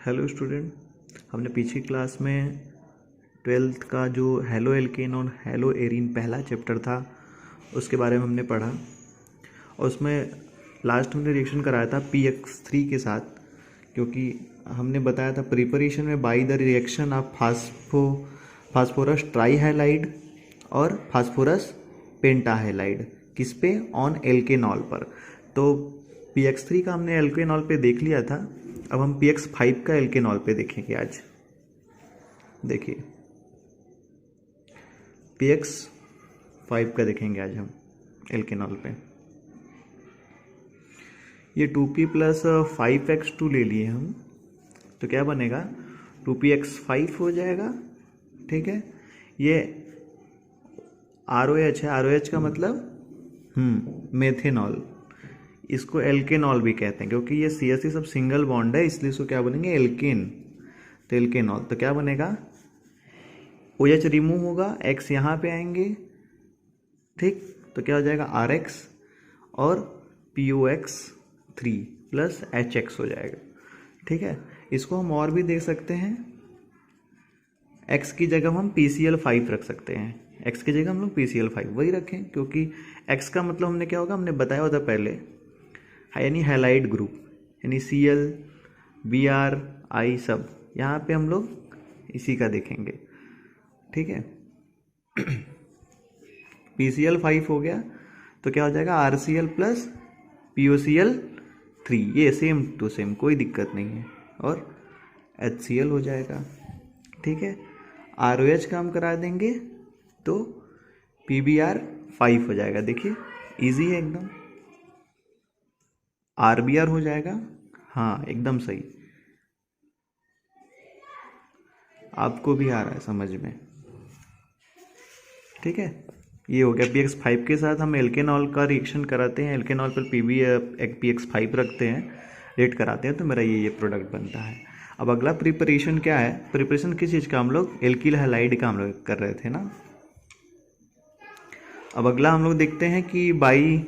Hello student, हमने पिछली class में ट्वेल्थ का जो हेलो एल्केन और हेलो एरीन पहला चैप्टर था उसके बारे में हमने पढ़ा और उसमें लास्ट हमने रिएक्शन कराया था PX3 के साथ, क्योंकि हमने बताया था प्रिपरेशन में by the reaction of phosphorus trihalide और फास्फोरस पेंटाहैलाइड किस पे, ऑन एल्केनॉल पर। तो PX3 का हमने एल्केनॉल पे देख लिया था। अब हम PX5 का एल्केनॉल पे देखेंगे आज। देखिए PX5 का देखेंगे आज हम एल्केनॉल पे। ये 2p प्लस 5x2 ले लिए हम, तो क्या बनेगा 2px5 हो जाएगा। ठीक है, ये ROH है, ROH का मतलब मेथेनॉल। इसको एल्केनॉल भी कहते हैं क्योंकि ये CH3 सब सिंगल बॉन्ड है, इसलिए इसको क्या बनेंगे एल्केन। तो एल्केनॉल तो क्या बनेगा, OH रिमूव होगा, X यहाँ पे आएंगे। ठीक, तो क्या हो जाएगा RX और POX3 प्लस HX हो जाएगा। ठीक है, इसको हम और भी देख सकते हैं। X की जगह हम PCl5 रख सकते हैं। X की जगह हम लोग PCl5 वही रखें, क्योंकि X का मतलब हमने क्या होगा, हमने बताया होता पहले, यानी हैलाइड ग्रुप, यानी Cl Br I सब यहाँ पे हम लोग इसी का देखेंगे। ठीक है, PCl5 हो गया तो क्या हो जाएगा RCl प्लस POCl3, ये सेम टू सेम, कोई दिक्कत नहीं है, और HCl हो जाएगा। ठीक है, ROH का हम करा देंगे तो PBr5 हो जाएगा। देखिए इजी है एकदम। RBr हो जाएगा, हाँ एकदम सही, आपको भी आ रहा है समझ में। ठीक है, ये हो गया। PX5 के साथ हम एल्केनॉल का रिएक्शन कराते हैं, एल्केनॉल पर PX5 रखते हैं, रेट कराते हैं, तो मेरा ये प्रोडक्ट बनता है। अब अगला प्रिपरेशन क्या है, प्रिपरेशन किस चीज़ का, हम लोग एल्किल हैलाइड का हम लोग कर रहे थे ना। अब अगला हम लोग देखते हैं कि बाई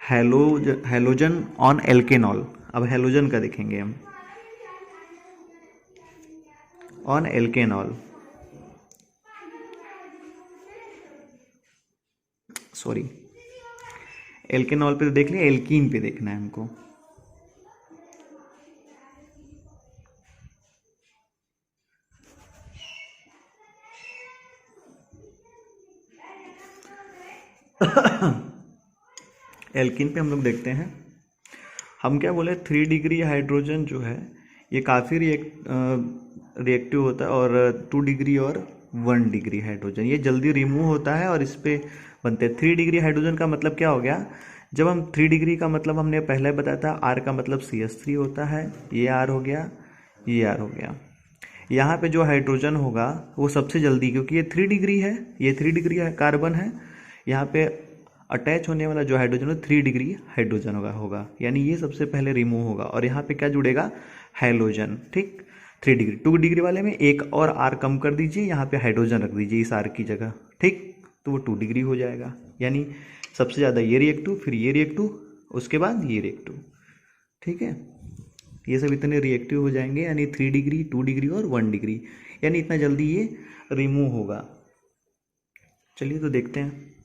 हैलोजन ऑन एल्केनॉल। अब हैलोजन का देखेंगे हम ऑन एल्केनॉल, सॉरी एल्केनॉल पे तो देख लिया, एल्कीन पे देखना है हमको। एल्कीन पे हम लोग देखते हैं, हम क्या बोले 3 डिग्री हाइड्रोजन जो है ये काफ़ी रिएक्टिव होता है, और 2 डिग्री और 1 डिग्री हाइड्रोजन ये जल्दी रिमूव होता है और इस पे बनते हैं। 3 डिग्री हाइड्रोजन का मतलब क्या हो गया, जब हम 3 डिग्री का मतलब हमने पहले बताया था, R का मतलब CH3 होता है, ये R हो गया, ये R हो गया। यहाँ पे जो हाइड्रोजन होगा वो सबसे जल्दी, क्योंकि ये 3 डिग्री है, ये 3 डिग्री कार्बन है, यहाँ पे अटैच होने वाला जो हाइड्रोजन है 3 डिग्री हाइड्रोजन होगा, यानी ये सबसे पहले रिमूव होगा, और यहाँ पे क्या जुड़ेगा, हैलोजन। ठीक, 3 डिग्री, 2 डिग्री वाले में एक और R कम कर दीजिए, यहाँ पे हाइड्रोजन रख दीजिए इस R की जगह। ठीक, तो वो 2 डिग्री हो जाएगा, यानी सबसे ज़्यादा ये रिएक्टिव, फिर ये रिएक्टिव, उसके बाद ये रिएक्टिव। ठीक है, ये सब इतने रिएक्टिव हो जाएंगे, यानी 3 डिग्री, 2 डिग्री और 1 डिग्री, यानी इतना जल्दी ये रिमूव होगा। चलिए तो देखते हैं।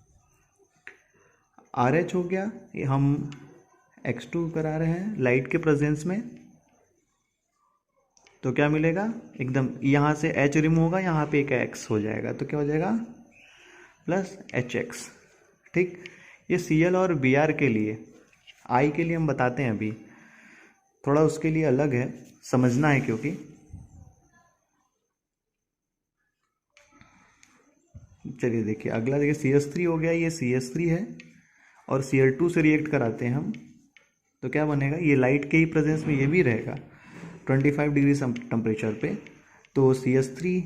RH हो गया, ये हम X2 करा रहे हैं लाइट के प्रेजेंस में, तो क्या मिलेगा, एकदम यहाँ से H रिमूव होगा, यहाँ पे एक X हो जाएगा, तो क्या हो जाएगा प्लस HX। ठीक, ये Cl और Br के लिए, I के लिए हम बताते हैं अभी, थोड़ा उसके लिए अलग है, समझना है, क्योंकि चलिए देखिए अगला, देखिए CH3 हो गया, ये CH3 है और Cl2 से रिएक्ट कराते हैं हम, तो क्या बनेगा, ये लाइट के ही प्रेजेंस में ये भी रहेगा 25 डिग्री टेम्परेचर पे, तो CH3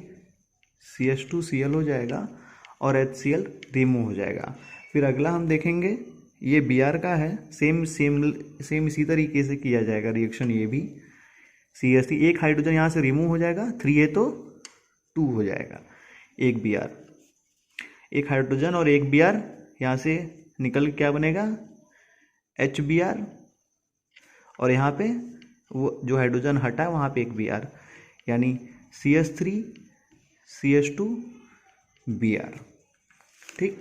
CH2Cl हो जाएगा और HCl रिमूव हो जाएगा। फिर अगला हम देखेंगे, ये Br का है, सेम सेम सेम इसी तरीके से किया जाएगा रिएक्शन, ये भी CH3, एक हाइड्रोजन यहाँ से रिमूव हो जाएगा, 3 है तो 2 हो जाएगा, एक Br, एक हाइड्रोजन और एक Br यहाँ से निकल क्या बनेगा HBr, और यहाँ पे वो जो हाइड्रोजन हटा है वहाँ पे एक Br, यानी CH3 CH2 Br। ठीक,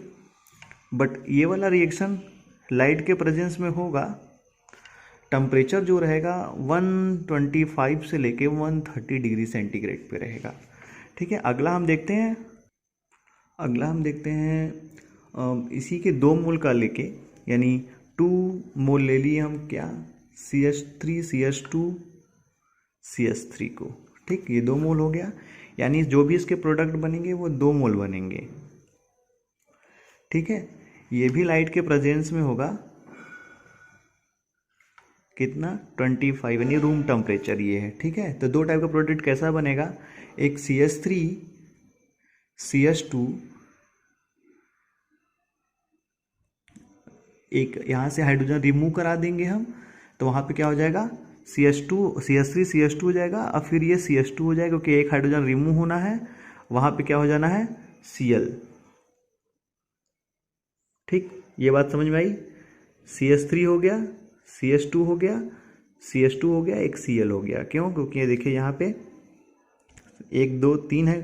बट ये वाला रिएक्शन लाइट के प्रेजेंस में होगा, टेम्परेचर जो रहेगा 125 से लेके 130 डिग्री सेंटीग्रेड पे रहेगा। ठीक है, अगला हम देखते हैं इसी के 2 मोल का लेके, यानी 2 मोल ले लिए हम क्या, CH3 CH2 CH3 को। ठीक, ये 2 मोल हो गया, यानी जो भी इसके प्रोडक्ट बनेंगे वो 2 मोल बनेंगे। ठीक है, ये भी लाइट के प्रेजेंस में होगा, कितना 25, यानी रूम टेम्परेचर ये है। ठीक है, तो 2 टाइप का प्रोडक्ट कैसा बनेगा, एक CH3 CH2, एक यहाँ से हाइड्रोजन रिमूव करा देंगे हम, तो वहाँ पे क्या हो जाएगा, CH3 CH2 हो जाएगा, और फिर ये CH2 हो जाएगा, क्योंकि एक हाइड्रोजन रिमूव होना है, वहाँ पे क्या हो जाना है, Cl। ठीक, ये बात समझ में आई। CH3 हो गया, CH2 हो गया, CH2 हो गया, एक Cl हो गया। क्यों, क्योंकि ये देखिए यहाँ पे 1 2 3 है,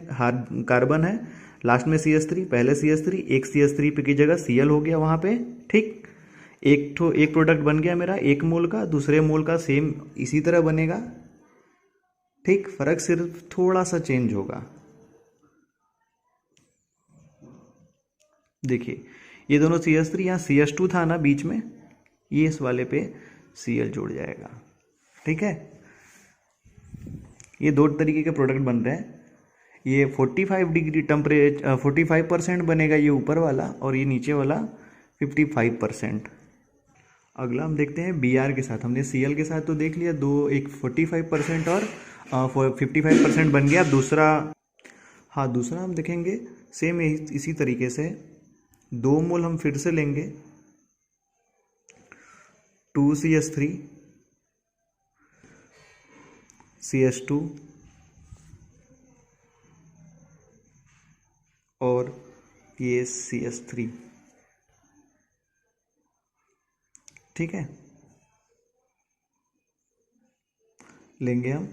कार्बन है, लास्ट में CH3, पहले CH3, एक CH3 पे की जगह Cl हो गया वहाँ पे। ठीक, एक प्रोडक्ट बन गया मेरा 1 मोल का, दूसरे मोल का सेम इसी तरह बनेगा। ठीक, फर्क सिर्फ थोड़ा सा चेंज होगा। देखिए ये दोनों CH3, यहाँ CH2 था ना बीच में, ये इस वाले पे Cl जुड़ जाएगा। ठीक है, ये 2 तरीके के प्रोडक्ट बन रहे हैं। ये 45 डिग्री टेम्परेचर 45% बनेगा ये ऊपर वाला, और ये नीचे वाला 55%। अगला हम देखते हैं Br के साथ। हमने Cl के साथ तो देख लिया, एक 45% और 55% बन गया। दूसरा हम देखेंगे सेम इसी तरीके से 2 मोल हम फिर से लेंगे, 2CH3 CH2 और ये CH3। ठीक है, लेंगे हम,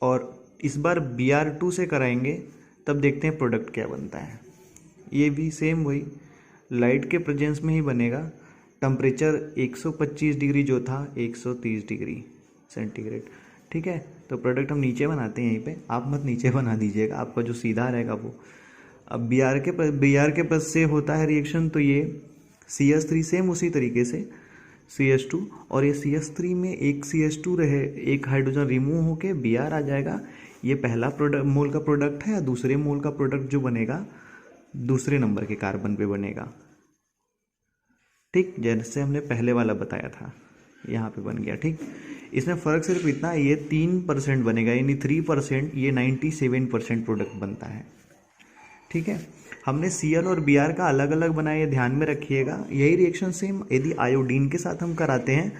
और इस बार Br2 से कराएंगे, तब देखते हैं प्रोडक्ट क्या बनता है। ये भी सेम वही लाइट के प्रेजेंस में ही बनेगा। टेम्परेचर 125 डिग्री जो था 130 डिग्री सेंटीग्रेड। ठीक है, तो प्रोडक्ट हम नीचे बनाते हैं यहीं पे, आप मत नीचे बना दीजिएगा, आपका जो सीधा रहेगा वो। अब Br के प्लस से होता है रिएक्शन, तो ये CH3 सेम उसी तरीके से CH2, और ये CH3 में एक CH2 रहे, एक हाइड्रोजन रिमूव होके Br आ जाएगा। ये पहला प्रोडक्ट मोल का प्रोडक्ट है, दूसरे मोल का प्रोडक्ट जो बनेगा दूसरे नंबर के कार्बन पे बनेगा। ठीक, जैसे हमने पहले वाला बताया था, यहाँ पे बन गया। ठीक, इसमें फ़र्क सिर्फ इतना, ये 3% बनेगा, यानी 3%, ये 97% प्रोडक्ट बनता है। ठीक है, हमने Cl और Br का अलग अलग बनाया, ये ध्यान में रखिएगा। यही रिएक्शन सेम यदि आयोडीन के साथ हम कराते हैं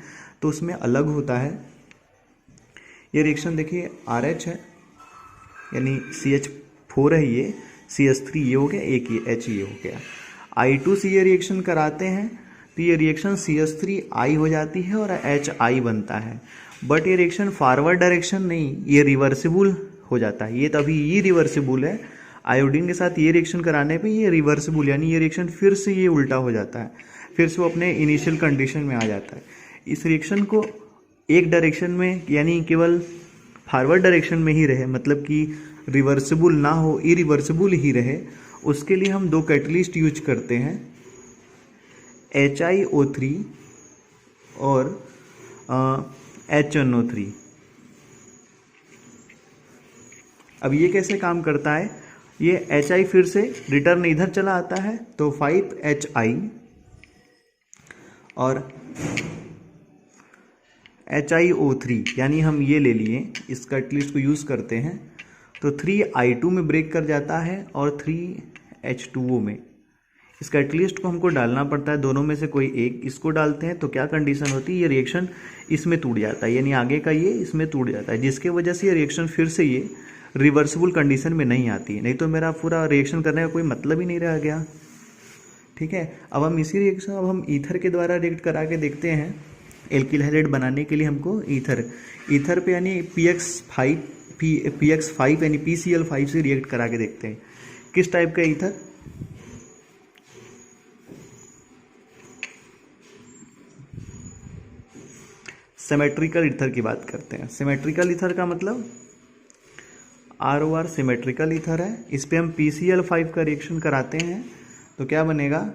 तो उसमें अलग होता है। ये रिएक्शन देखिए RH है, यानी CH4 है, ये CH3 ये हो गया, एक ये H ये हो गया। I2 से ये रिएक्शन कराते हैं तो ये रिएक्शन CH3I हो जाती है और HI बनता है। बट ये रिएक्शन फॉरवर्ड डायरेक्शन नहीं, ये रिवर्सिबल हो जाता है। ये तभी ये रिवर्सिबल है, आयोडीन के साथ ये रिएक्शन कराने पे ये रिवर्सिबल, यानी ये रिएक्शन फिर से ये उल्टा हो जाता है, फिर से वो अपने इनिशियल कंडीशन में आ जाता है। इस रिएक्शन को एक डायरेक्शन में, यानी केवल फॉरवर्ड डायरेक्शन में ही रहे, मतलब कि रिवर्सिबल ना हो, इरिवर्सिबल ही रहे, उसके लिए हम 2 कैटलिस्ट यूज करते हैं, HiO3 और HNO3। अब ये कैसे काम करता है, ये Hi फिर से रिटर्न इधर चला आता है, तो 5Hi और HiO3, यानी हम ये ले लिए, इस कैटलिस्ट को यूज़ करते हैं, तो 3I2 में ब्रेक कर जाता है और 3H2O में। इस कैटलिस्ट को हमको डालना पड़ता है, दोनों में से कोई एक। इसको डालते हैं तो क्या कंडीशन होती है, ये रिएक्शन इसमें टूट जाता है, यानी आगे का ये इसमें टूट जाता है, जिसके वजह से ये रिएक्शन फिर से ये रिवर्सिबल कंडीशन में नहीं आती, नहीं तो मेरा पूरा रिएक्शन करने का कोई मतलब ही नहीं रह गया। ठीक है, अब हम इसी रिएक्शन अब हम ईथर के द्वारा रिएक्ट करा के देखते हैं। एल्किल हैलाइड बनाने के लिए हमको ईथर पे यानी PX5 यानी PCl5 से रिएक्ट करा के देखते हैं। किस टाइप का ईथर? सिमेट्रिकल ईथर की बात करते हैं। सिमेट्रिकल ईथर का मतलब ROR सिमेट्रिकल ईथर है। इस पे हम PCl5 का रिएक्शन कराते हैं तो क्या बनेगा?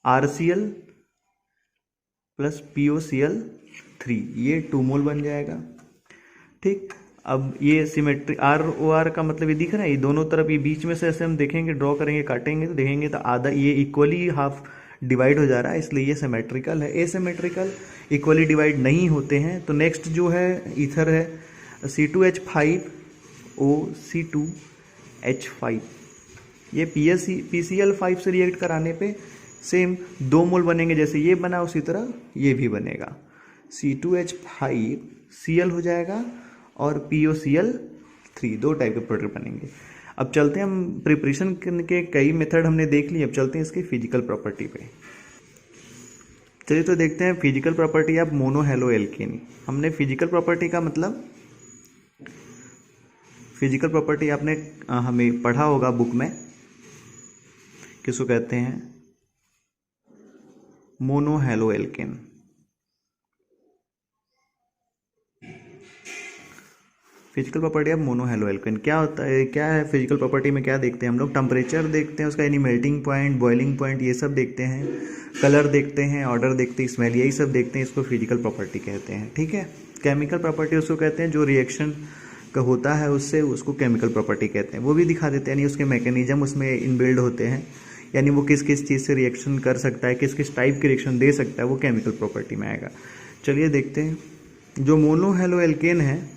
RCl प्लस POCl3, ये 2 मोल बन जाएगा। ठीक, अब ये सिमेट्री ROR का मतलब ये दिख रहा है, ये दोनों तरफ, ये बीच में से ऐसे हम देखेंगे, ड्रॉ करेंगे, काटेंगे तो देखेंगे तो आधा ये इक्वली हाफ डिवाइड हो जा रहा है, इसलिए ये सिमेट्रिकल है। एसिमेट्रिकल इक्वली डिवाइड नहीं होते हैं। तो नेक्स्ट जो है ईथर है C2H5OC2H5, ये PCl5 से रिएक्ट कराने पे सेम 2 मोल बनेंगे, जैसे ये बना उसी तरह ये भी बनेगा। C2H5Cl हो जाएगा और POCl3, 2 टाइप के प्रोडक्ट बनेंगे। अब चलते हैं, हम प्रिपरेशन के कई मेथड हमने देख लिए, अब चलते हैं इसकी फिजिकल प्रॉपर्टी पे। चलिए तो देखते हैं physical property of mono halo alkane. हमने फिजिकल प्रॉपर्टी का मतलब, फिजिकल प्रॉपर्टी आपने हमें पढ़ा होगा बुक में, किसको कहते हैं? Mono halo alkane. Physical property of mono halo alkane क्या होता है, क्या है फिजिकल प्रॉपर्टी में? क्या देखते हैं हम लोग? टेम्परेचर देखते हैं उसका, यानी मेल्टिंग पॉइंट, बॉइलिंग पॉइंट, ये सब देखते हैं। कलर देखते हैं, ऑर्डर देखते हैं, स्मेल, यही सब देखते हैं। इसको फिजिकल प्रॉपर्टी कहते हैं। ठीक है। केमिकल प्रॉपर्टी उसको कहते हैं जो रिएक्शन का होता है उससे, उसको केमिकल प्रॉपर्टी कहते हैं। वो भी दिखा देते हैं, यानी उसके मैकेनिज्म उसमें इनबिल्ड होते हैं, यानी वो किस किस चीज़ से रिएक्शन कर सकता है, किस किस टाइप की रिएक्शन दे सकता है, वो केमिकल प्रॉपर्टी में आएगा। चलिए देखते हैं। जो मोनो हैलो एल्केन है,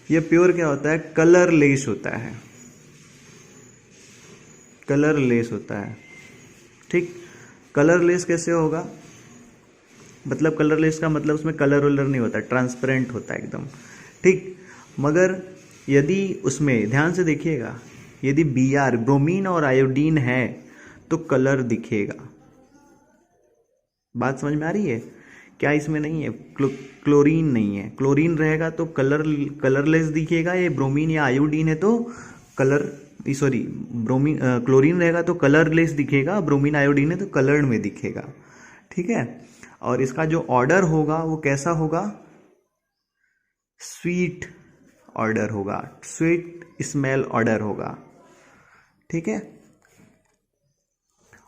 ये प्योर क्या होता है? कलरलेस होता है। कलरलेस होता है। ठीक, कलरलेस कैसे होगा? मतलब कलरलेस का मतलब उसमें कलर वलर नहीं होता, ट्रांसपेरेंट होता है एकदम। ठीक, मगर यदि उसमें ध्यान से देखिएगा, यदि Br ब्रोमीन और आयोडीन है तो कलर दिखेगा। बात समझ में आ रही है? क्या इसमें नहीं है? क्लोरीन नहीं है, क्लोरीन रहेगा तो कलरलेस दिखेगा। ये ब्रोमीन या आयोडीन है तो क्लोरीन रहेगा तो कलरलेस दिखेगा, ब्रोमीन आयोडीन है तो कलर्ड में दिखेगा। ठीक है। और इसका जो ऑर्डर होगा वो कैसा होगा? स्वीट ऑर्डर होगा, स्वीट स्मेल ऑर्डर होगा। ठीक है।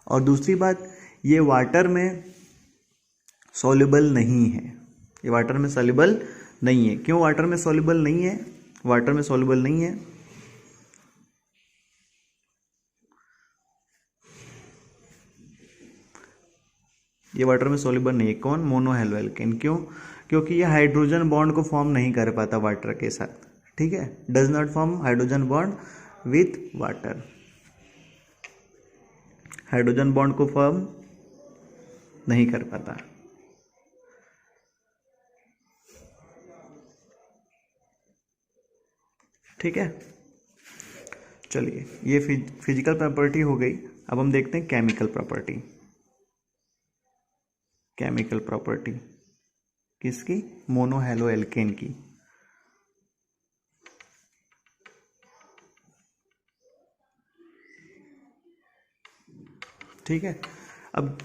और दूसरी बात, ये वाटर में सॉल्युबल नहीं है। ये वाटर में सॉल्युबल नहीं है। क्यों वाटर में सॉल्युबल नहीं है? वाटर में सॉल्युबल नहीं है, ये वाटर में सॉल्युबल नहीं है। कौन? Mono halo alkane. क्यों? क्योंकि ये हाइड्रोजन बॉन्ड को फॉर्म नहीं कर पाता वाटर के साथ। ठीक है, does not form hydrogen bond with water. Hydrogen bond को फॉर्म नहीं कर पाता। ठीक है। चलिए, ये फिजिकल प्रॉपर्टी हो गई। अब हम देखते हैं केमिकल प्रॉपर्टी। केमिकल प्रॉपर्टी किसकी? मोनो हैलो एल्केन की। ठीक है। अब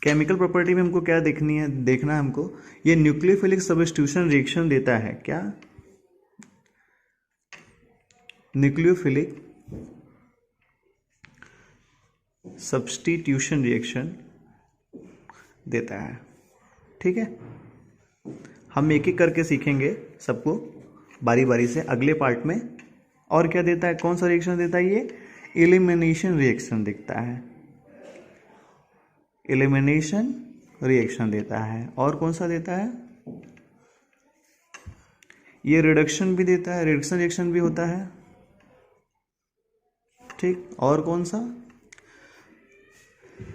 केमिकल प्रॉपर्टी में हमको क्या देखना है हमको, ये न्यूक्लियोफिलिक सब्स्टिट्यूशन रिएक्शन देता है। क्या? न्यूक्लियोफिलिक सब्स्टिट्यूशन रिएक्शन देता है। ठीक है। हम एक एक करके सीखेंगे सबको बारी बारी से अगले पार्ट में। और क्या देता है? कौन सा रिएक्शन देता है? ये एलिमिनेशन रिएक्शन दिखता है। एलिमिनेशन रिएक्शन देता है। और कौन सा देता है? ये रिडक्शन भी देता है, रिडक्शन रिएक्शन भी होता है। ठीक, और कौन सा?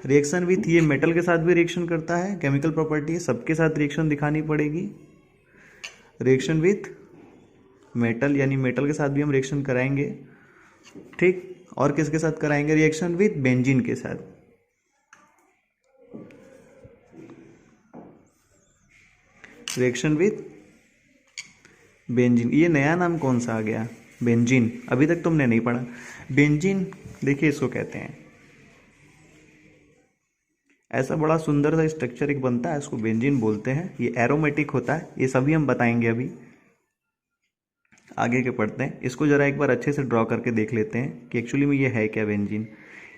रिएक्शन विथ, ये मेटल के साथ भी रिएक्शन करता है। केमिकल प्रॉपर्टी सबके साथ रिएक्शन दिखानी पड़ेगी। रिएक्शन विथ मेटल, यानी मेटल के साथ भी हम रिएक्शन कराएंगे। ठीक, और किसके साथ कराएंगे? रिएक्शन विथ बेंजीन के साथ। Reaction with benzene. ये नया नाम कौन सा आ गया, बेंजीन, अभी तक तुमने नहीं पढ़ा। बेंजीन देखिए इसको कहते हैं, ऐसा बड़ा सुंदर सा स्ट्रक्चर एक बनता है, इसको बेंजीन बोलते हैं। ये एरोमेटिक होता है, ये सभी हम बताएंगे अभी आगे के पढ़ते हैं। इसको जरा एक बार अच्छे से ड्रॉ करके देख लेते हैं कि एक्चुअली में ये है क्या बेंजीन।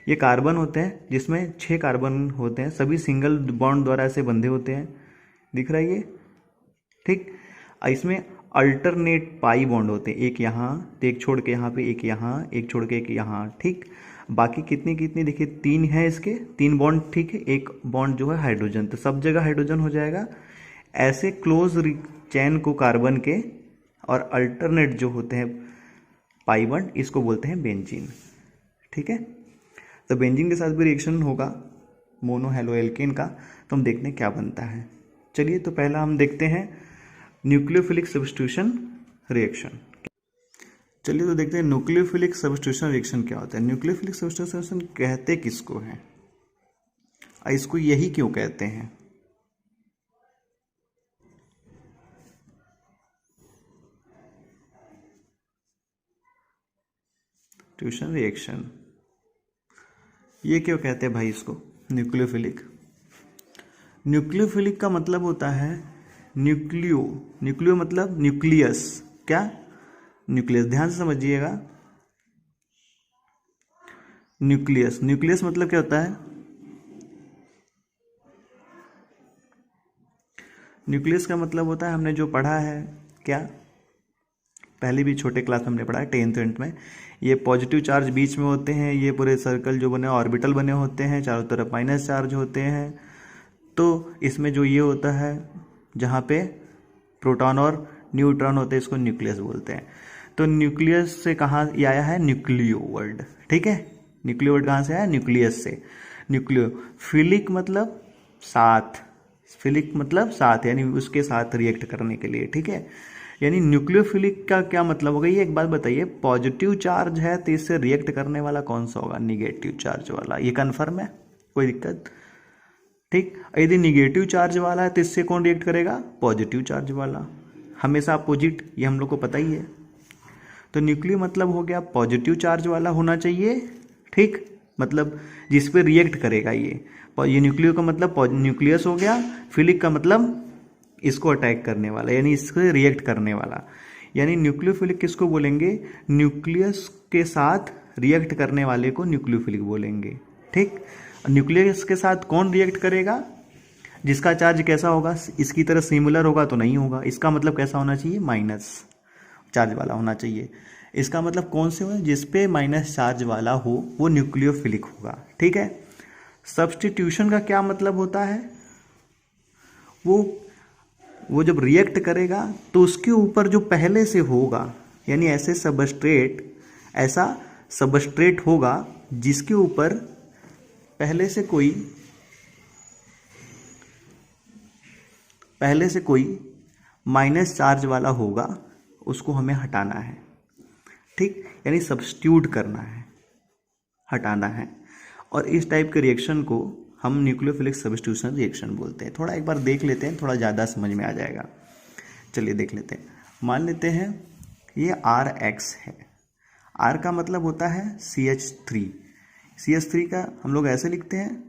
ये कार्बन होते हैं जिसमें 6 कार्बन होते हैं, सभी सिंगल बॉन्ड द्वारा ऐसे बंधे होते हैं, दिख रहा है ये, ठीक। इसमें अल्टरनेट पाई बॉन्ड होते हैं, एक यहाँ तो एक छोड़ के यहाँ पे, एक यहाँ, एक छोड़ के एक यहाँ, ठीक। बाकी कितनी कितनी देखिए 3 है इसके, 3 बॉन्ड, ठीक है। एक बॉन्ड जो है हाइड्रोजन, तो सब जगह हाइड्रोजन हो जाएगा। ऐसे क्लोज चैन को कार्बन के और अल्टरनेट जो होते हैं पाई बॉन्ड, इसको बोलते हैं बेंजीन, ठीक है। तो बेंजीन के साथ भी रिएक्शन होगा मोनो हेलो एल्केन का, तो हम देखते हैं क्या बनता है। चलिए तो पहला हम देखते हैं न्यूक्लियोफिलिक सब्स्टिट्यूशन रिएक्शन। चलिए तो देखते हैं न्यूक्लियोफिलिक सब्स्टिट्यूशन रिएक्शन क्या होता है। न्यूक्लियोफिलिक सब्स्टिट्यूशन रिएक्शन कहते किसको है, इसको यही क्यों कहते हैं। सब्स्टिट्यूशन रिएक्शन ये क्यों कहते हैं भाई इसको न्यूक्लियोफिलिक। न्यूक्लियोफिलिक का मतलब होता है न्यूक्लियो, न्यूक्लियो मतलब न्यूक्लियस, क्या, न्यूक्लियस, ध्यान से समझिएगा। न्यूक्लियस, न्यूक्लियस मतलब क्या होता है, न्यूक्लियस का मतलब होता है, हमने जो पढ़ा है क्या, पहले भी छोटे क्लास में हमने पढ़ा है 10th में, ये पॉजिटिव चार्ज बीच में होते हैं, ये पूरे सर्कल जो बने ऑर्बिटल बने होते हैं, चारों तरफ माइनस चार्ज होते हैं। तो इसमें जो ये होता है जहाँ पे प्रोटॉन और न्यूट्रॉन होते हैं, इसको न्यूक्लियस बोलते हैं। तो न्यूक्लियस से कहाँ ये आया है, न्यूक्लियो वर्ड, ठीक है। न्यूक्लियो वर्ड कहाँ से आया, न्यूक्लियस से। न्यूक्लियो फिलिक मतलब साथ, फिलिक मतलब साथ, यानी उसके साथ रिएक्ट करने के लिए, ठीक है। यानी न्यूक्लियोफिलिक का क्या मतलब होगा, ये एक बात बताइए, पॉजिटिव चार्ज है तो इससे रिएक्ट करने वाला कौन सा होगा, निगेटिव चार्ज वाला, ये कन्फर्म है, कोई दिक्कत, ठीक। यदि निगेटिव चार्ज वाला है तो इससे कौन रिएक्ट करेगा, पॉजिटिव चार्ज वाला, हमेशा अपोजिट, ये हम लोग को पता ही है। तो न्यूक्लियो मतलब हो गया पॉजिटिव चार्ज वाला होना चाहिए, ठीक, मतलब जिस पे रिएक्ट करेगा ये न्यूक्लियो का मतलब न्यूक्लियस हो गया, फिलिक का मतलब इसको अटैक करने वाला, यानी इससे रिएक्ट करने वाला। यानी न्यूक्लियोफिलिक किसको बोलेंगे, न्यूक्लियस के साथ रिएक्ट करने वाले को न्यूक्लियोफिलिक बोलेंगे, ठीक। न्यूक्लियस के साथ कौन रिएक्ट करेगा, जिसका चार्ज कैसा होगा, इसकी तरह सिमिलर होगा तो नहीं होगा, इसका मतलब कैसा होना चाहिए, माइनस चार्ज वाला होना चाहिए। इसका मतलब कौन से हो, जिस पे माइनस चार्ज वाला हो वो न्यूक्लियोफिलिक होगा, ठीक है। सब्स्टिट्यूशन का क्या मतलब होता है, वो जब रिएक्ट करेगा तो उसके ऊपर जो पहले से होगा, यानी ऐसा सबस्ट्रेट होगा जिसके ऊपर पहले से कोई माइनस चार्ज वाला होगा, उसको हमें हटाना है, ठीक, यानी सब्स्टिट्यूट करना है, हटाना है। और इस टाइप के रिएक्शन को हम न्यूक्लियोफिलिक सब्स्टिट्यूशन रिएक्शन बोलते हैं। थोड़ा एक बार देख लेते हैं, थोड़ा ज़्यादा समझ में आ जाएगा। चलिए देख लेते हैं। मान लेते हैं ये RX है, R का मतलब होता है CH3, CH3 का हम लोग ऐसे लिखते हैं,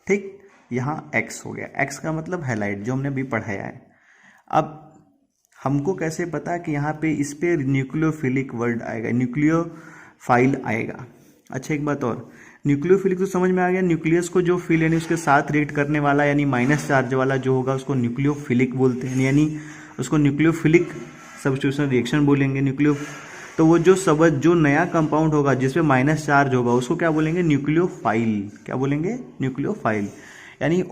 ठीक। यहाँ X हो गया, X का मतलब हैलाइड, जो हमने अभी पढ़ाया है। अब हमको कैसे पता कि यहाँ पे इस पे न्यूक्लियोफिलिक वर्ड आएगा, न्यूक्लियोफाइल आएगा। अच्छा एक बात और, न्यूक्लियोफिलिक तो समझ में आ गया, न्यूक्लियस को जो फिल यानी उसके साथ रिएक्ट करने वाला यानी माइनस चार्ज वाला जो होगा उसको न्यूक्लियोफिलिक बोलते हैं, यानी उसको न्यूक्लियोफिलिक सब्स्टिट्यूशन रिएक्शन बोलेंगे। तो वो जो नया कंपाउंड होगा जिसपे माइनस चार्ज होगा उसको क्या बोलेंगे, न्यूक्लियोफाइल, क्या बोलेंगे, न्यूक्लियोफाइल, यानी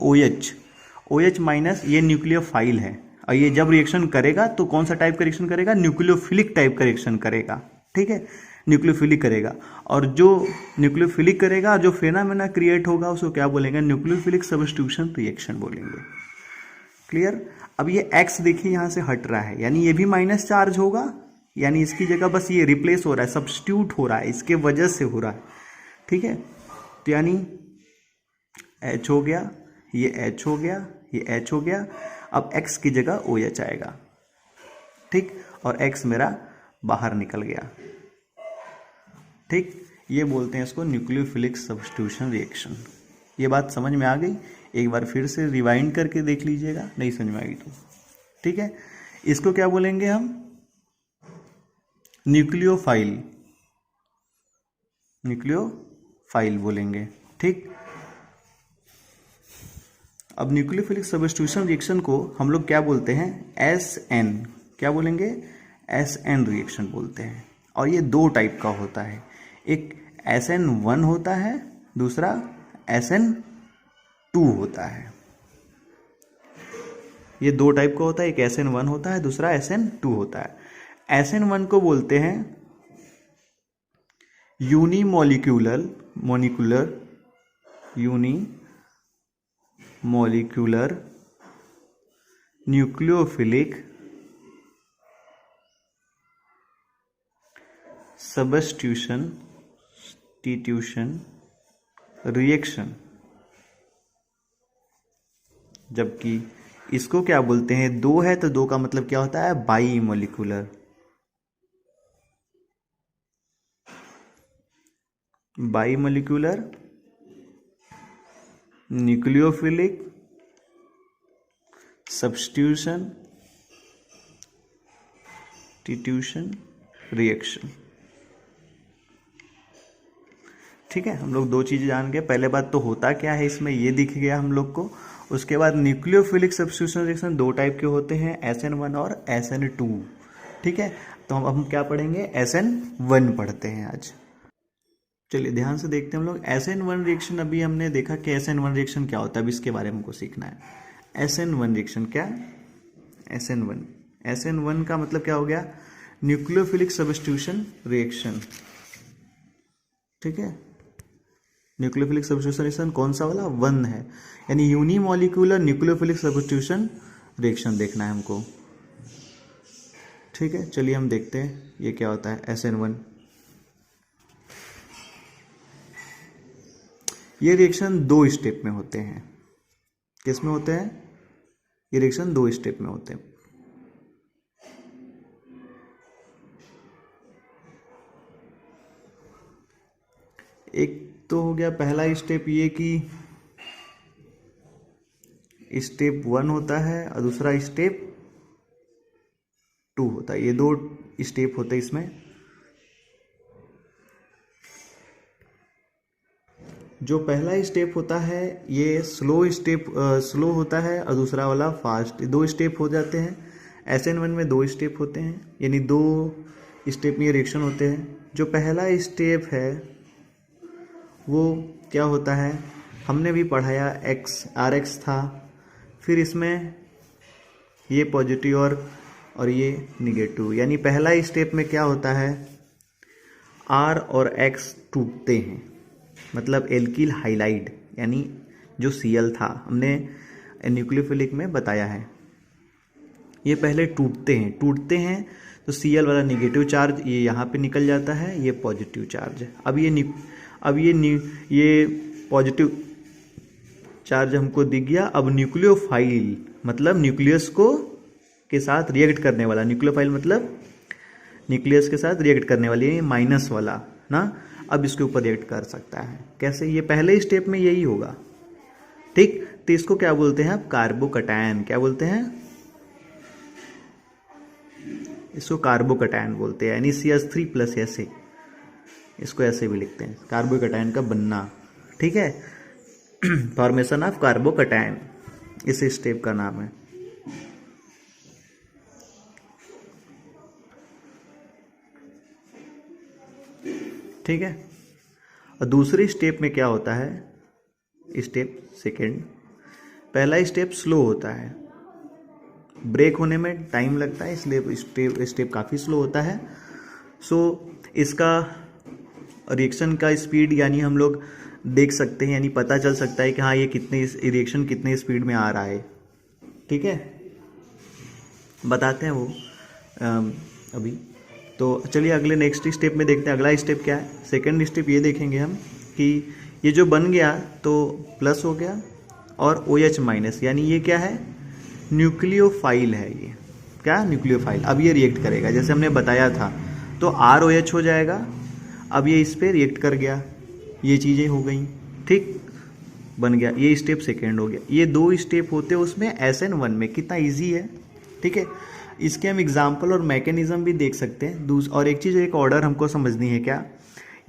OH माइनस, ये न्यूक्लियोफाइल है। और ये जब रिएक्शन करेगा तो कौन सा टाइप का रिएक्शन करेगा, न्यूक्लियोफिलिक टाइप का रिएक्शन करेगा, ठीक है, न्यूक्लियोफिलिक करेगा। और जो न्यूक्लियोफिलिक करेगा, जो फेनामेना क्रिएट होगा उसको क्या बोलेंगे, न्यूक्लियोफिलिक सब्स्टिट्यूशन रिएक्शन बोलेंगे। क्लियर। अब ये X देखिए यहाँ से हट रहा है, यानी ये भी माइनस चार्ज होगा, यानी इसकी जगह बस ये रिप्लेस हो रहा है, सब्स्टिट्यूट हो रहा है, इसके वजह से हो रहा है, ठीक है। तो यानी H हो गया, ये H हो गया, ये H हो गया। अब X की जगह OH आएगा, ठीक, और X मेरा बाहर निकल गया, ठीक। ये बोलते हैं इसको न्यूक्लियोफिलिक सब्स्टिट्यूशन रिएक्शन। ये बात समझ में आ गई? एक बार फिर से रिवाइंड करके देख लीजिएगा, नहीं समझ में आ गई तो, ठीक है। इसको क्या बोलेंगे हम? न्यूक्लियोफाइल, न्यूक्लियोफाइल बोलेंगे, ठीक। अब न्यूक्लियोफिलिक सब्स्टिट्यूशन रिएक्शन को हम लोग क्या बोलते हैं? SN, क्या बोलेंगे? SN रिएक्शन बोलते हैं। और ये दो टाइप का होता है, एक SN1 होता है, दूसरा SN2 होता है। ये दो टाइप का होता है, एक SN1 होता है, दूसरा SN2 होता है। SN1 को बोलते हैं यूनिमोलिक्यूलर न्यूक्लियोफिलिक सब्स्टिट्यूशन रिएक्शन। जबकि इसको क्या बोलते हैं? दो है तो दो का मतलब क्या होता है? By molecular, nucleophilic substitution reaction, ठीक है। हम लोग दो चीज़ें जान गए। पहले बात तो होता क्या है इसमें, ये दिख गया हम लोग को। उसके बाद न्यूक्लियोफिलिक सब्स्टिट्यूशन रिएक्शन दो टाइप के होते हैं, SN1 और SN2, ठीक है। तो हम क्या पढ़ेंगे? SN1 पढ़ते हैं आज। चलिए ध्यान से देखते हैं हम लोग। SN1 रिएक्शन, अभी हमने देखा कि SN1 रिएक्शन क्या होता है, अभी इसके बारे में हमको सीखना है। SN1 रिएक्शन क्या? SN1 का मतलब क्या हो गया? न्यूक्लियोफिलिक सब्स्टिट्यूशन रिएक्शन, ठीक है। न्यूक्लियोफिलिक सब्स्टिट्यूशन रिएक्शन कौन सा वाला? 1 है, यानी यूनिमोलिक्यूलर न्यूक्लियोफिलिक सब्स्टिट्यूशन रिएक्शन देखना है हमको, ठीक है। चलिए हम देखते हैं ये क्या होता है SN1। ये रिएक्शन दो स्टेप में होते हैं। किस में होते हैं? ये रिएक्शन दो स्टेप में होते हैं। एक तो हो गया पहला स्टेप ये कि स्टेप 1 होता है और दूसरा स्टेप 2 होता है। ये दो स्टेप होते हैं इसमें। जो पहला स्टेप होता है ये स्लो होता है और दूसरा वाला फास्ट। दो स्टेप हो जाते हैं। SN1 में दो स्टेप होते हैं, यानी दो स्टेप में ये रिएक्शन होते हैं। जो पहला स्टेप है वो क्या होता है? हमने भी पढ़ाया, RX था, फिर इसमें ये पॉजिटिव और ये निगेटिव। यानी पहला स्टेप में क्या होता है? R और X टूटते हैं, मतलब एल्किल हाइलाइड, यानी जो Cl था हमने न्यूक्लियोफिलिक में बताया है, ये पहले टूटते हैं तो Cl वाला निगेटिव चार्ज ये यहाँ पे निकल जाता है, ये पॉजिटिव चार्ज। अब ये पॉजिटिव चार्ज हमको दिख गया। अब न्यूक्लियोफाइल मतलब न्यूक्लियस को के साथ रिएक्ट करने वाला, न्यूक्लियोफाइल मतलब न्यूक्लियस के साथ रिएक्ट करने वाली, माइनस वाला ना, अब इसके ऊपर रिएक्ट कर सकता है। कैसे? ये पहले स्टेप में यही होगा, ठीक। तो इसको क्या बोलते हैं? आप कार्बोकैटायन। क्या बोलते हैं? इसको कार्बोकैटायन बोलते हैं, यानी CH3+ ऐसे, इसको ऐसे भी लिखते हैं, कार्बोकैटायन का बनना, ठीक है। फॉर्मेशन ऑफ कार्बोकैटायन इस स्टेप का नाम है। ठीक है। और दूसरी स्टेप में क्या होता है? Step second. पहला स्टेप स्लो होता है, ब्रेक होने में टाइम लगता है, इसलिए स्टेप काफ़ी स्लो होता है। सो इसका रिएक्शन का स्पीड यानी हम लोग देख सकते हैं, यानी पता चल सकता है कि हाँ ये रिएक्शन कितने स्पीड में आ रहा है, ठीक है। बताते हैं वो अभी। तो चलिए अगले नेक्स्ट स्टेप में देखते हैं। अगला स्टेप क्या है? सेकंड स्टेप ये देखेंगे हम कि ये जो बन गया तो प्लस हो गया और OH माइनस, यानी ये क्या है, न्यूक्लियोफाइल है ये, क्या, न्यूक्लियोफाइल। अब ये रिएक्ट करेगा जैसे हमने बताया था, तो ROH हो जाएगा। अब ये इस पर रिएक्ट कर गया, ये चीज़ें हो गई, ठीक, बन गया। ये स्टेप सेकेंड हो गया। ये 2 स्टेप होते हैं उसमें SN1 में, कितना इजी है, ठीक है। इसके हम एग्जाम्पल और मैकेनिज्म भी देख सकते हैं। और एक चीज़, एक ऑर्डर हमको समझनी है क्या,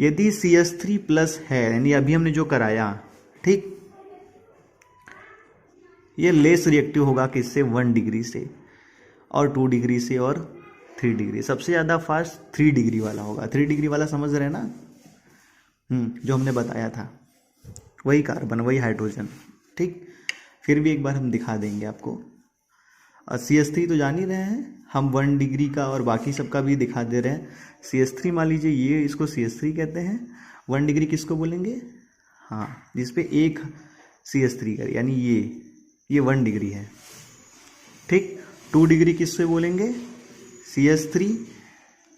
यदि CH3 प्लस है, यानी अभी हमने जो कराया, ठीक, ये लेस रिएक्टिव होगा किससे, 1 डिग्री से, और 2 डिग्री से, और 3 डिग्री। सबसे ज़्यादा फास्ट 3 डिग्री वाला होगा। 3 डिग्री वाला समझ रहे हैं ना, जो हमने बताया था, वही कार्बन, वही हाइड्रोजन, ठीक। फिर भी एक बार हम दिखा देंगे आपको। और CH3 तो जान ही रहे हैं हम, 1 डिग्री का और बाकी सबका भी दिखा दे रहे हैं। CH3 मान लीजिए, ये इसको CH3 कहते हैं। 1 डिग्री किसको बोलेंगे, हाँ, जिसपे एक CH3 कर, यानी ये 1 डिग्री है, ठीक। 2 डिग्री किससे बोलेंगे, CH3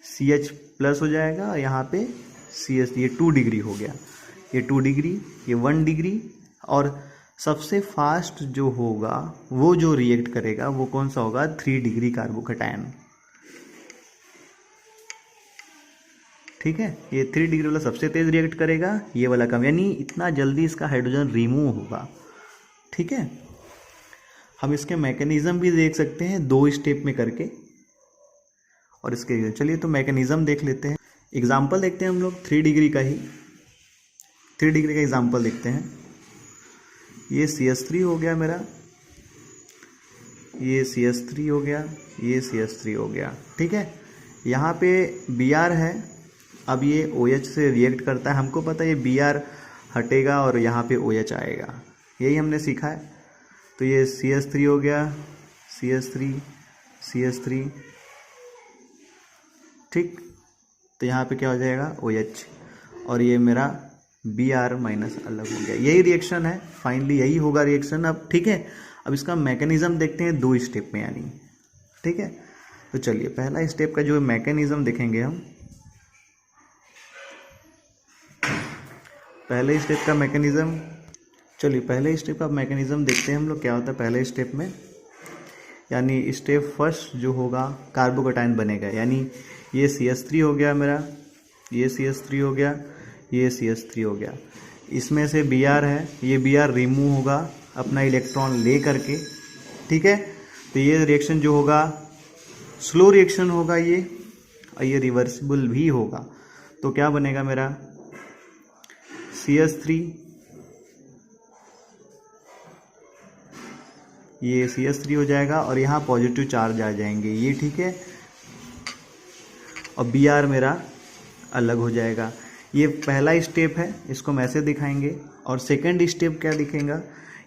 CH प्लस हो जाएगा, और यहाँ पे CH, ये 2 डिग्री हो गया, ये 2 डिग्री, ये 1 डिग्री। और सबसे फास्ट जो होगा, वो जो रिएक्ट करेगा, वो कौन सा होगा, 3 डिग्री कार्बोकैटायन, ठीक है। ये 3 डिग्री वाला सबसे तेज रिएक्ट करेगा, ये वाला कम, यानी इतना जल्दी इसका हाइड्रोजन रिमूव होगा, ठीक है। हम इसके मैकेनिज्म भी देख सकते हैं 2 स्टेप में करके। और इसके चलिए तो मैकेनिज्म देख लेते हैं, एग्जाम्पल देखते हैं हम लोग 3 डिग्री का ही। 3 डिग्री का एग्जाम्पल देखते हैं। ये CH3 हो गया मेरा, ये CH3 हो गया, ये CH3 हो गया, ठीक है। यहाँ पे Br है, अब ये OH से रिएक्ट करता है, हमको पता है ये Br हटेगा और यहाँ पे OH आएगा, यही हमने सीखा है। तो ये CH3 हो गया, CH3 CH3, ठीक। तो यहाँ पे क्या हो जाएगा, OH, और ये मेरा Br माइनस अलग हो गया। यही रिएक्शन है, फाइनली यही होगा रिएक्शन अब, ठीक है। अब इसका मैकेनिज्म देखते हैं 2 स्टेप में, यानी, ठीक है। तो चलिए पहला स्टेप का जो मैकेनिज्म देखेंगे हम, पहले स्टेप का मैकेनिज्म, चलिए पहले स्टेप का मैकेनिज्म देखते हैं हम लोग, क्या होता है पहले स्टेप में। यानी स्टेप फर्स्ट जो होगा, कार्बोकैटायन बनेगा, यानी ये CH3 हो गया मेरा, ये CH3 हो गया, ये CH3 हो गया। इसमें से Br है, ये Br रिमूव होगा अपना इलेक्ट्रॉन ले करके, ठीक है। तो ये रिएक्शन जो होगा, स्लो रिएक्शन होगा ये, और ये रिवर्सिबल भी होगा। तो क्या बनेगा मेरा, CH3, ये CH3 हो जाएगा, और यहाँ पॉजिटिव चार्ज आ जाएंगे ये, ठीक है। और Br मेरा अलग हो जाएगा। ये पहला स्टेप है, इसको हम ऐसे दिखाएंगे। और सेकंड स्टेप क्या दिखेगा,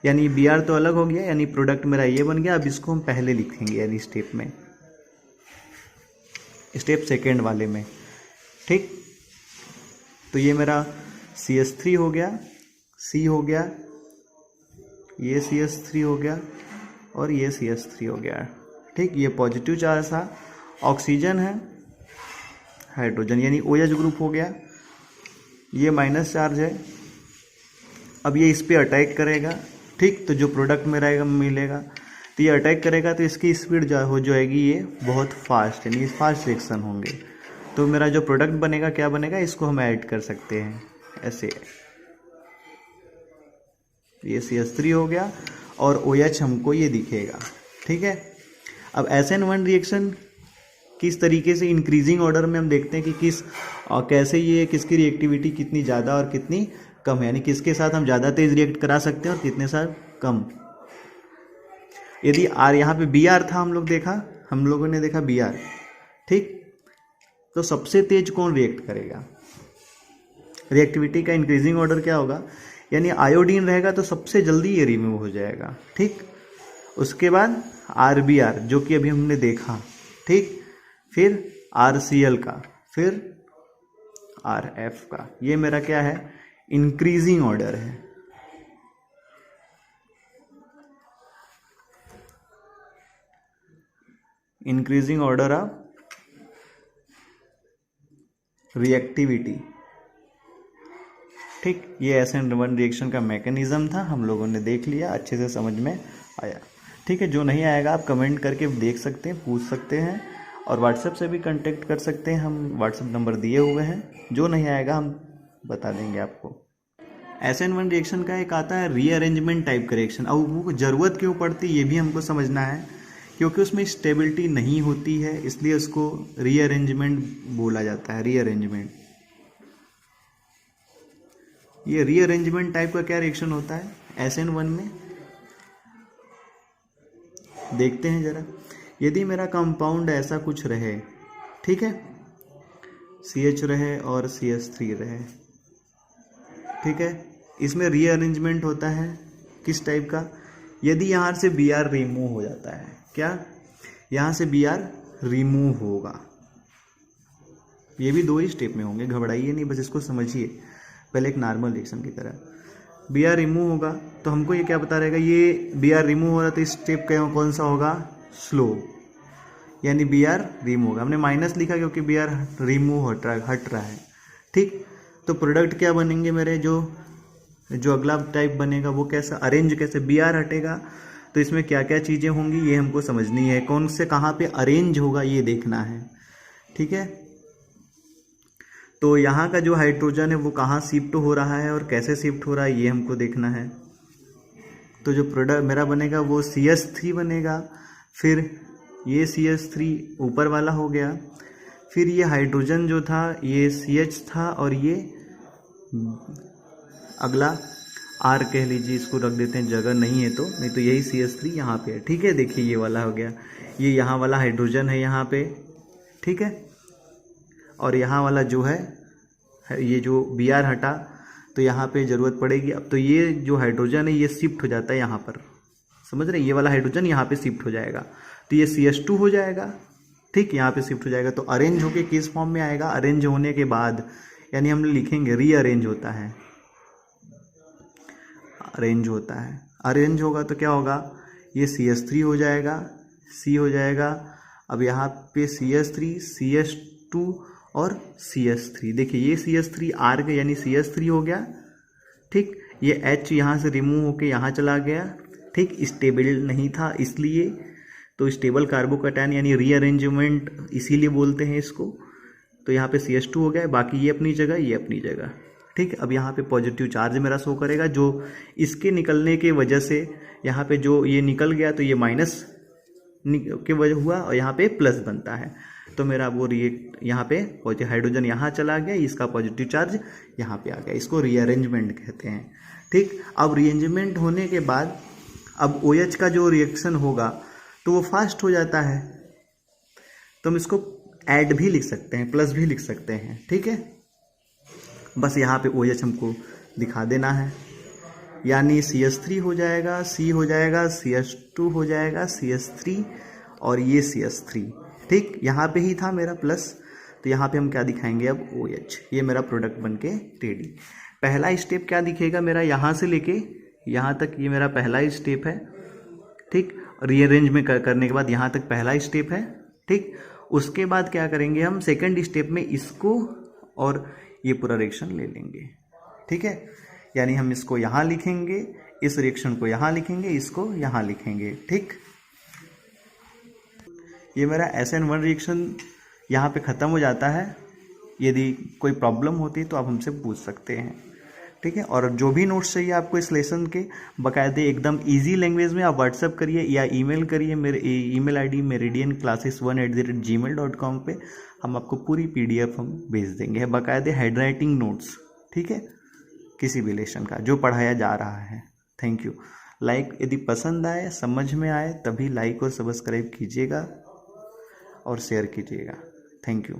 यानी Br तो अलग हो गया, यानी प्रोडक्ट मेरा ये बन गया। अब इसको हम पहले लिखेंगे, यानी स्टेप में, स्टेप सेकंड वाले में, ठीक। तो ये मेरा CH3 हो गया, C हो गया, ये CH3 हो गया, और ये CH3 हो गया, ठीक। ये पॉजिटिव चार्ज था, ऑक्सीजन है, हाइड्रोजन, यानी OH ग्रुप हो गया, ये माइनस चार्ज है। अब ये इस पर अटैक करेगा, ठीक। तो जो प्रोडक्ट मेरा मिलेगा, तो ये अटैक करेगा, तो इसकी स्पीड हो जाएगी ये बहुत फास्ट, यानी फास्ट रिएक्शन होंगे। तो मेरा जो प्रोडक्ट बनेगा, क्या बनेगा, इसको हम ऐड कर सकते हैं ऐसे। ये CH3 हो गया, और OH हमको ये दिखेगा, ठीक है। अब SN1 रिएक्शन किस तरीके से इंक्रीजिंग ऑर्डर में हम देखते हैं कि किस कैसे ये किसकी रिएक्टिविटी कितनी ज़्यादा और कितनी कम है, यानी किसके साथ हम ज़्यादा तेज रिएक्ट करा सकते हैं और कितने साथ कम। यदि यहाँ पे Br था, हम लोगों ने देखा Br, ठीक। तो सबसे तेज कौन रिएक्ट करेगा, रिएक्टिविटी का इंक्रीजिंग ऑर्डर क्या होगा, यानी आयोडीन रहेगा तो सबसे जल्दी ये रिमूव हो जाएगा, ठीक। उसके बाद RBr जो कि अभी हमने देखा, ठीक। फिर RCl का, फिर RF का। ये मेरा क्या है, इंक्रीजिंग ऑर्डर है। इंक्रीजिंग ऑर्डर ऑफ रिएक्टिविटी, ठीक, ये SN1 रिएक्शन का मैकेनिज्म था, हम लोगों ने देख लिया, अच्छे से समझ में आया। ठीक है, जो नहीं आएगा आप कमेंट करके देख सकते हैं, पूछ सकते हैं, और व्हाट्सएप से भी कांटेक्ट कर सकते हैं, हम व्हाट्सएप नंबर दिए हुए हैं। जो नहीं आएगा हम बता देंगे आपको। SN1 रिएक्शन का एक आता है रीअरेंजमेंट टाइप का रिएक्शन। अब वो ज़रूरत क्यों पड़ती है ये भी हमको समझना है, क्योंकि उसमें स्टेबिलिटी नहीं होती है, इसलिए उसको रीअरेंजमेंट बोला जाता है। रीअरेंजमेंट, ये रीअरेंजमेंट टाइप का क्या रिएक्शन होता है SN1 में, देखते हैं जरा। यदि मेरा कंपाउंड ऐसा कुछ रहे, ठीक है, CH रहे और CH3 रहे, ठीक है, इसमें रीअरेंजमेंट होता है किस टाइप का, यदि यहाँ से Br रिमूव हो जाता है, क्या यहाँ से Br रिमूव होगा, ये भी 2 ही स्टेप में होंगे, घबराइए नहीं, बस इसको समझिए पहले एक नॉर्मल रिएक्शन की तरह। Br रिमूव होगा तो हमको ये क्या बता रहेगा, ये Br रिमूव हो रहा है तो स्टेप कौन सा होगा, स्लो, यानी Br रिमूव होगा। हमने माइनस लिखा क्योंकि Br रिमूव हट रहा है। ठीक, तो प्रोडक्ट क्या बनेंगे मेरे, जो अगला टाइप बनेगा वो कैसा, अरेंज कैसे, Br हटेगा तो इसमें क्या क्या चीज़ें होंगी ये हमको समझनी है, कौन से कहाँ पे अरेंज होगा ये देखना है। ठीक है, तो यहाँ का जो हाइड्रोजन है वो कहाँ शिफ्ट हो रहा है और कैसे शिफ्ट हो रहा है ये हमको देखना है। तो जो प्रोडक्ट मेरा बनेगा वो CH3 बनेगा, फिर ये CH3 ऊपर वाला हो गया, फिर ये हाइड्रोजन जो था ये CH था, और ये अगला R कह लीजिए, इसको रख देते हैं, जगह नहीं है तो, नहीं तो यही CH3 यहाँ पे है। ठीक है, देखिए ये वाला हो गया, ये यहाँ वाला हाइड्रोजन है यहाँ पे, ठीक है, और यहाँ वाला जो है ये जो Br हटा तो यहाँ पे ज़रूरत पड़ेगी। अब तो ये जो हाइड्रोजन है ये शिफ्ट हो जाता है यहाँ पर, समझ रहे, ये वाला हाइड्रोजन यहाँ पे शिफ्ट हो जाएगा तो ये CH2 हो जाएगा। ठीक, यहाँ पे शिफ्ट हो जाएगा तो अरेंज होके किस फॉर्म में आएगा, अरेंज होने के बाद, यानी हम लिखेंगे रीअरेंज होता है, अरेंज होता है, अरेंज होगा तो क्या होगा, ये CH3 हो जाएगा, C हो जाएगा, अब यहाँ पे CH3 CH2 और CH3, देखिए ये CH3 R के यानी CH3 हो गया। ठीक, ये H यहाँ से रिमूव होके यहाँ चला गया। ठीक, स्टेबल नहीं था इसलिए, तो स्टेबल कार्बोकैटायन यानी रीअरेंजमेंट इसीलिए बोलते हैं इसको। तो यहाँ पे CH2 हो गया, बाकी ये अपनी जगह, ये अपनी जगह। ठीक, अब यहाँ पे पॉजिटिव चार्ज मेरा शो करेगा, जो इसके निकलने के वजह से यहाँ पे जो ये निकल गया तो ये माइनस के वजह हुआ और यहाँ पे प्लस बनता है, तो मेरा वो रिएक्ट यहाँ पे पॉजिटिव हाइड्रोजन यहाँ चला गया, इसका पॉजिटिव चार्ज यहाँ पे आ गया, इसको रीअरेंजमेंट कहते हैं। ठीक, अब रीअरेंजमेंट होने के बाद अब OH का जो रिएक्शन होगा तो वो फास्ट हो जाता है, तो हम इसको ऐड भी लिख सकते हैं, प्लस भी लिख सकते हैं। ठीक है, बस यहाँ पे OH हमको दिखा देना है, यानी CH3 हो जाएगा, C हो जाएगा, CH2 हो जाएगा, CH3 और ये CH3। ठीक, यहाँ पे ही था मेरा प्लस, तो यहाँ पे हम क्या दिखाएंगे अब OH, ये मेरा प्रोडक्ट बन के रेडी। पहला स्टेप क्या दिखेगा मेरा, यहाँ से लेके यहाँ तक ये मेरा पहला स्टेप है। ठीक, रीअरेंज में करने के बाद यहाँ तक पहला स्टेप है। ठीक, उसके बाद क्या करेंगे हम, सेकंड स्टेप में इसको और ये पूरा रिएक्शन ले लेंगे। ठीक है, यानी हम इसको यहाँ लिखेंगे, इस रिएक्शन को यहाँ लिखेंगे, इसको यहाँ लिखेंगे। ठीक, ये मेरा SN1 रिएक्शन यहाँ पे ख़त्म हो जाता है। यदि कोई प्रॉब्लम होती है तो आप हमसे पूछ सकते हैं। ठीक है, और जो भी नोट्स चाहिए आपको इस लेसन के बाकायदे एकदम इजी लैंग्वेज में आप व्हाट्सअप करिए या ईमेल करिए, मेरे ईमेल ID meridianclasses1@gmail.com पे हम आपको पूरी PDF हम भेज देंगे, बाकायदे हैंड राइटिंग नोट्स। ठीक है, किसी भी लेसन का जो पढ़ाया जा रहा है। Thank you. लाइक यदि पसंद आए, समझ में आए, तभी लाइक और सब्सक्राइब कीजिएगा और शेयर कीजिएगा। Thank you.